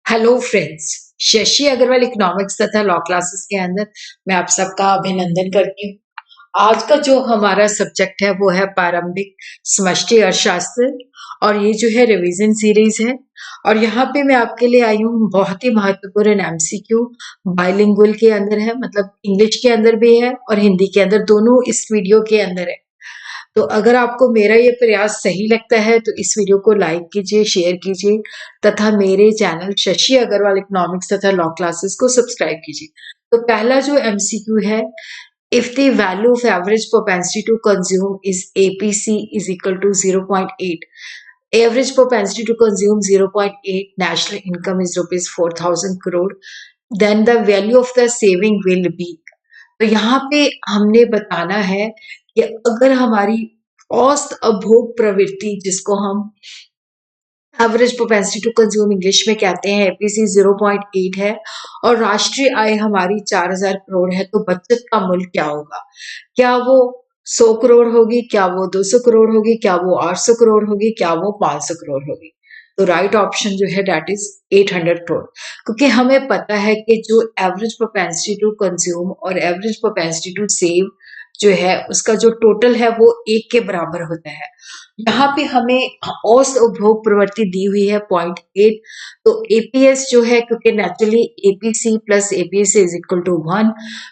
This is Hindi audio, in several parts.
Hello friends. Shashi Agarwal economics तथा लॉ क्लासेस के अंदर मैं आप सबका अभिनंदन करती हूँ। आज का जो हमारा सब्जेक्ट है वो है प्रारंभिक समष्टि अर्थशास्त्र और ये जो है रिवीजन सीरीज है। और यहाँ पे मैं आपके लिए आई हूँ बहुत ही महत्वपूर्ण एमसीक्यू बाइलिंगुअल के अंदर है, मतलब इंग्लिश के अंदर भी है और हिंदी के अंदर, दोनों इस वीडियो के अंदर है। तो अगर आपको मेरा ये प्रयास सही लगता है तो इस वीडियो को लाइक कीजिए, शेयर कीजिए तथा मेरे चैनल शशि अग्रवाल इकोनॉमिक्स तथा लॉ क्लासेस को सब्सक्राइब कीजिए। तो पहला जो एमसीक्यू है, if the value of average propensity to consume is APC is equal to 0.8, average propensity to consume 0.8, national income is rupees 4000 crore, then the value of the saving will be. तो यहाँ पे हमने बताना है कि अगर हमारी औसत उपभोग प्रवृत्ति, जिसको हम average propensity to consume English में कहते हैं, एपीसी 0.8 है और राष्ट्रीय आय हमारी 4000 करोड़ है, तो बचत का मूल्य क्या होगा? क्या वो 100 करोड़ होगी, क्या वो 200 करोड़ होगी, क्या वो 800 करोड़ होगी, क्या वो 500 करोड़ होगी? तो राइट ऑप्शन जो है दैट इज 800 करोड़, क्योंकि हमें पता है कि जो एवरेज प्रोपेंसिटी टू कंज्यूम और एवरेज प्रोपेंसिटी टू सेव जो है उसका जो टोटल है वो 1 के बराबर होता है। यहाँ पे हमें औसत उपभोग प्रवृत्ति दी हुई है 0.8, तो एपीएस जो है, क्योंकि naturally APC plus APS is equal to 1,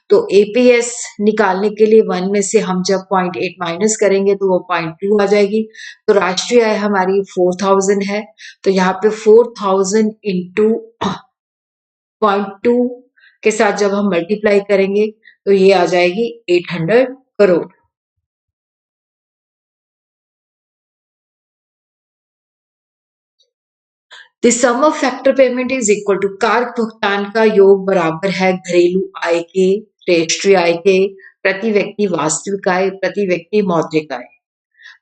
तो एपीएस निकालने के लिए 1 में से हम जब 0.8 माइनस करेंगे तो वो 0.2 आ जाएगी। तो राष्ट्रीय आय हमारी 4000 है, तो यहाँ पे 4000 इंटू 0.2 के साथ जब हम मल्टीप्लाई करेंगे तो ये आ जाएगी 800 crore. The sum of factor payment is equal to, कारक भुगतान का योग बराबर है घरेलू आय के, राष्ट्रीय आय के, प्रति व्यक्ति वास्तविक आय, प्रति व्यक्ति मौद्रिक आय।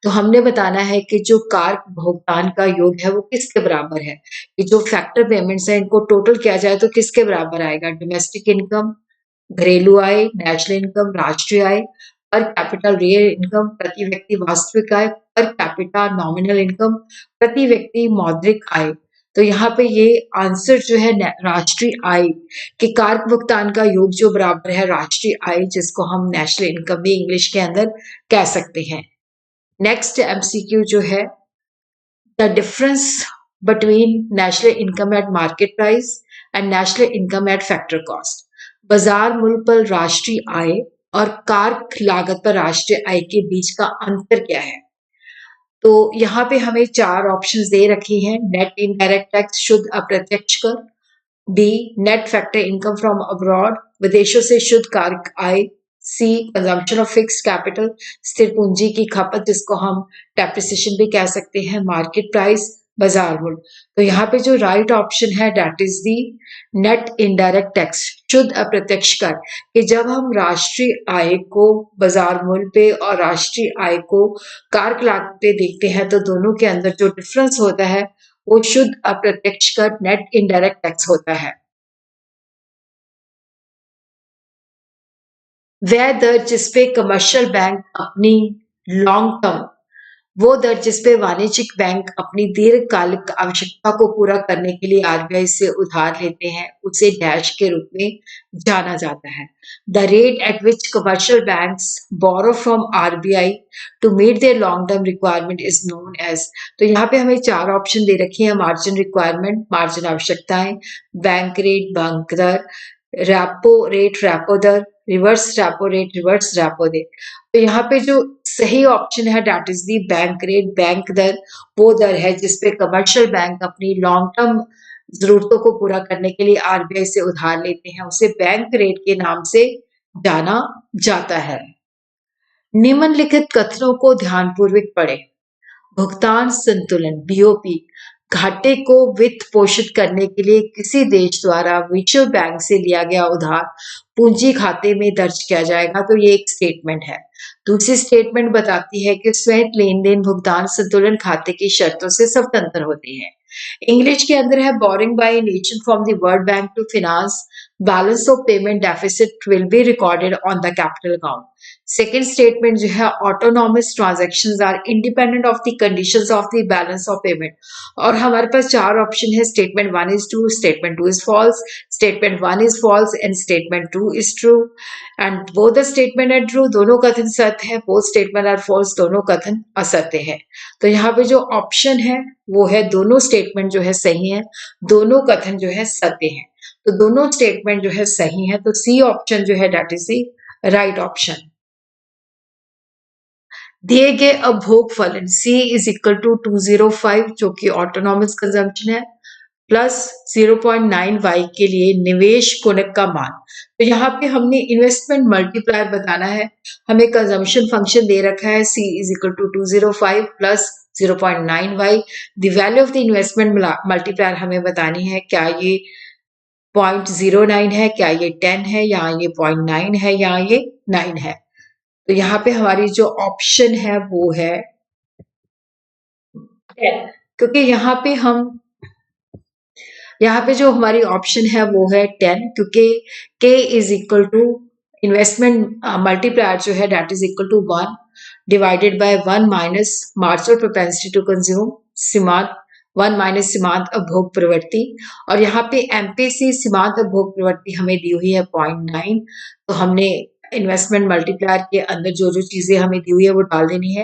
तो हमने बताना है कि जो कारक भुगतान का योग है वो किसके बराबर है, कि जो फैक्टर पेमेंट्स है इनको टोटल किया जाए तो किसके बराबर आएगा? डोमेस्टिक इनकम, घरेलू आय, नेशनल इनकम, राष्ट्रीय आय, पर कैपिटल रियल इनकम, प्रति व्यक्ति वास्तविक आय, पर कैपिटा नॉमिनल इनकम, प्रति व्यक्ति मौद्रिक आय। तो यहाँ पे ये आंसर जो है राष्ट्रीय आय के कारक भुगतान का योग जो बराबर है राष्ट्रीय आय, जिसको हम नेशनल इनकम भी इंग्लिश के अंदर कह सकते हैं। नेक्स्ट एमसीक्यू जो है, the difference between national income eight market price and national income eight factor cost. बाजार मूल्य पर राष्ट्रीय आय और कारक लागत पर राष्ट्रीय आय के बीच का अंतर क्या है? तो यहाँ पे हमें 4 ऑप्शंस दे रखे हैं। नेट इनडायरेक्ट टैक्स, शुद्ध अप्रत्यक्ष कर। B, net factor income from abroad, विदेशों से शुद्ध कारक आय। C, consumption of fixed capital, स्थिर पूंजी की खपत, जिसको हम डेप्रिसिएशन भी कह सकते हैं। मार्केट प्राइस, बाजार मूल्य। तो यहाँ पे जो राइट ऑप्शन है that is the net indirect tax, शुद्ध अप्रत्यक्ष कर, कि जब हम राष्ट्रीय आय को बाजार मूल्य पे और राष्ट्रीय आय को कारक लागत पे देखते हैं तो दोनों के अंदर जो डिफरेंस होता है वो शुद्ध अप्रत्यक्ष कर, नेट इनडायरेक्ट टैक्स होता है। वह दर जिसपे कमर्शियल बैंक अपनी लॉन्ग टर्म, वो दर जिसपे वाणिज्यिक बैंक अपनी दीर्घकालिक आवश्यकता को पूरा करने के लिए आरबीआई से उधार लेते हैं, उसे डैश के रूप में जाना जाता है। The rate at which commercial banks borrow from RBI to meet their long term requirement is known as. तो यहाँ पे हमें 4 ऑप्शन दे रखे हैं। मार्जिन रिक्वायरमेंट, मार्जिन आवश्यकताएं, बैंक रेट, बैंक दर, रेपो रेट, रेपो दर, reverse repo rate, reverse repo दर। तो यहाँ पे जो सही ऑप्शन है that is the bank rate, bank दर वो दर है जिसपे कमर्शियल बैंक अपनी लॉन्ग टर्म जरूरतों को पूरा करने के लिए आरबीआई से उधार लेते हैं, उसे बैंक रेट के नाम से जाना जाता है। निम्नलिखित कथनों को ध्यानपूर्वक पढ़ें। भुगतान संतुलन, बीओपी, घाटे को वित्त पोषित करने के लिए किसी देश द्वारा विश्व बैंक से लिया गया उधार पूंजी खाते में दर्ज किया जाएगा। तो ये एक स्टेटमेंट है। दूसरी स्टेटमेंट बताती है कि स्वयं लेन देन भुगतान संतुलन खाते की शर्तों से स्वतंत्र होते हैं। इंग्लिश के अंदर है borrowing by nation from the world bank to finance balance of payment deficit will be recorded on the capital account. Second statement जो है autonomous transactions are independent of the conditions of the balance of payment. और हमारे पास चार ऑप्शन है, statement 1 is true, statement 2 is false, statement 1 is false and statement 2 is true and both the statement are true, दोनों कथन सत्य है, बोथ स्टेटमेंट आर फॉल्स, दोनों कथन असत्य है। तो यहाँ पे जो ऑप्शन है वो है दोनों स्टेटमेंट जो है सही है, दोनों कथन जो है सत्य है। तो दोनों स्टेटमेंट जो है सही है, तो सी ऑप्शन जो है that is the right option. दिए गए उपभोग फलन C इज इक्वल टू 205 जो कि ऑटोनॉमस कंजम्पशन है, प्लस 0.9 y के लिए निवेश गुणक का मान। तो यहाँ पे हमने इन्वेस्टमेंट मल्टीप्लायर बताना है, हमें कंजम्पशन फंक्शन दे रखा है C is equal to 205 plus 0.9 y। The value of the investment multiplier हमें बतानी है, क्या ये 0.09 है, क्या ये 10 है, या ये 0.9 है, या ये 9 है। तो यहाँ पे हमारी जो ऑप्शन है वो है 10, क्योंकि यहाँ पे जो हमारी ऑप्शन है वो है 10, क्योंकि k is equal to investment multiplier जो है that is equal to 1 divided by 1 minus marginal propensity to consume सीमांत 1 माइनस सीमांत उपभोग प्रवृत्ति। और यहाँ पे एमपीसी सीमांत उपभोग प्रवृत्ति हमें दी हुई है 0.9। तो हमने इन्वेस्टमेंट मल्टीप्लायर के अंदर जो जो चीजें हमें दी हुई है वो डाल देनी है।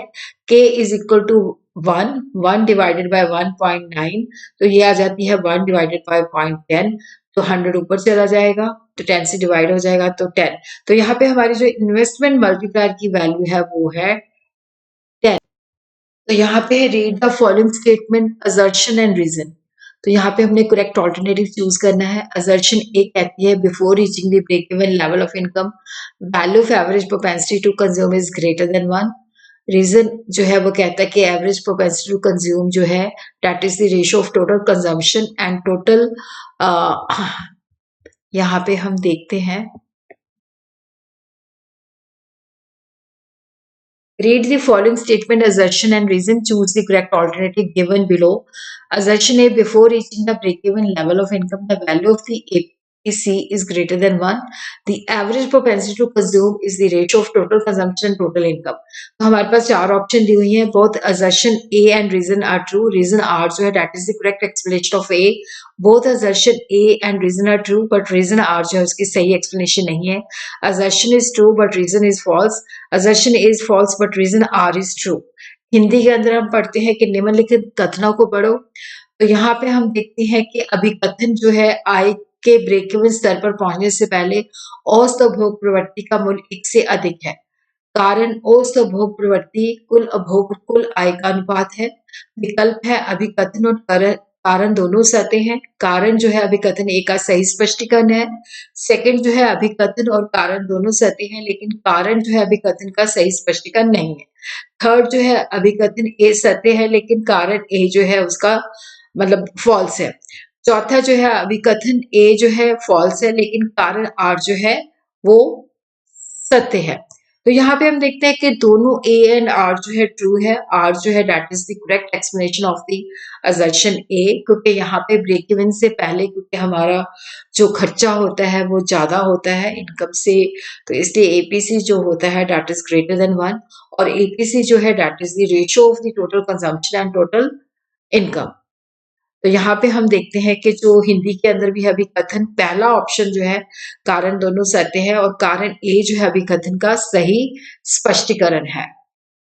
k is equal to 1 divided by 1.9, तो ये आ जाती है 1 डिवाइडेड बाय 0.10, तो 100 ऊपर चला जाएगा तो 10 से डिवाइड हो जाएगा तो 10। तो यहाँ पे हमारी जो इन्वेस्टमेंट मल्टीप्लायर की वैल्यू है वो है 10। तो यहाँ पे read the following statement assertion and reason. तो यहाँ पे हमने करेक्ट ऑल्टरनेटिव चूज करना है। असर्शन ए कहती है before reaching the break even level of income value of average propensity to consume is greater than 1। Reason जो है वो कहता है कि एवरेज प्रोपेंसिटी टू कंज्यूम जो है that is the ratio of total consumption and total. यहाँ पे हम देखते हैं, read the following statement, assertion and reason, choose the correct alternative given below. Assertion A, before reaching the break-even level of income, the value of the APC is greater than 1. The average propensity to consume is the ratio of total consumption and total income. तो हमारे पास चार ऑप्शन दी हुई हैं, both assertion A and reason are true. Reason R जो है that is the correct explanation of A. Both assertion A and reason are true, but reason R जो है उसकी सही explanation नहीं है. Assertion is true but reason is false. Assertion is false but reason R is true. Hindi के अंदर हम पढ़ते हैं कि निम्नलिखित कथनों को पढ़ो। तो यहाँ पे हम देखते हैं कि अभिकथन जो है आय के ब्रेक इवन स्तर पर पहुंचने से पहले औसत उपभोग प्रवृत्ति का मूल्य 1 से अधिक है। कारण औसत उपभोग प्रवृत्ति कुल आय का अनुपात है। विकल्प है अभिकथन और कारण दोनों सत्य हैं। कारण जो है अभिकथन ए का सही स्पष्टीकरण है। सेकंड जो है अभिकथन और कारण दोनों सत्य हैं, लेकिन कारण जो है अभिकथन का सही स्पष्टीकरण नहीं है। थर्ड जो है अभिकथन ए सत्य है, लेकिन कारण ए जो है उसका मतलब फॉल्स है। चौथा जो है अभिकथन ए जो है फॉल्स है, लेकिन कारण आर जो है वो सत्य है। तो यहाँ पे हम देखते हैं कि दोनों ए एंड आर जो है ट्रू है। आर जो है that is the correct explanation of the assertion A, क्योंकि यहाँ पे ब्रेक इवन से पहले क्योंकि हमारा जो खर्चा होता है वो ज्यादा होता है इनकम से, तो इसलिए एपीसी जो होता है दैट इज ग्रेटर देन 1 और एपीसी जो है that is the ratio of the total consumption and total income. तो यहाँ पे हम देखते हैं कि जो हिंदी के अंदर भी अभिकथन पहला ऑप्शन जो है कारण दोनों सत्य है और कारण ए जो है अभिकथन का सही स्पष्टीकरण है।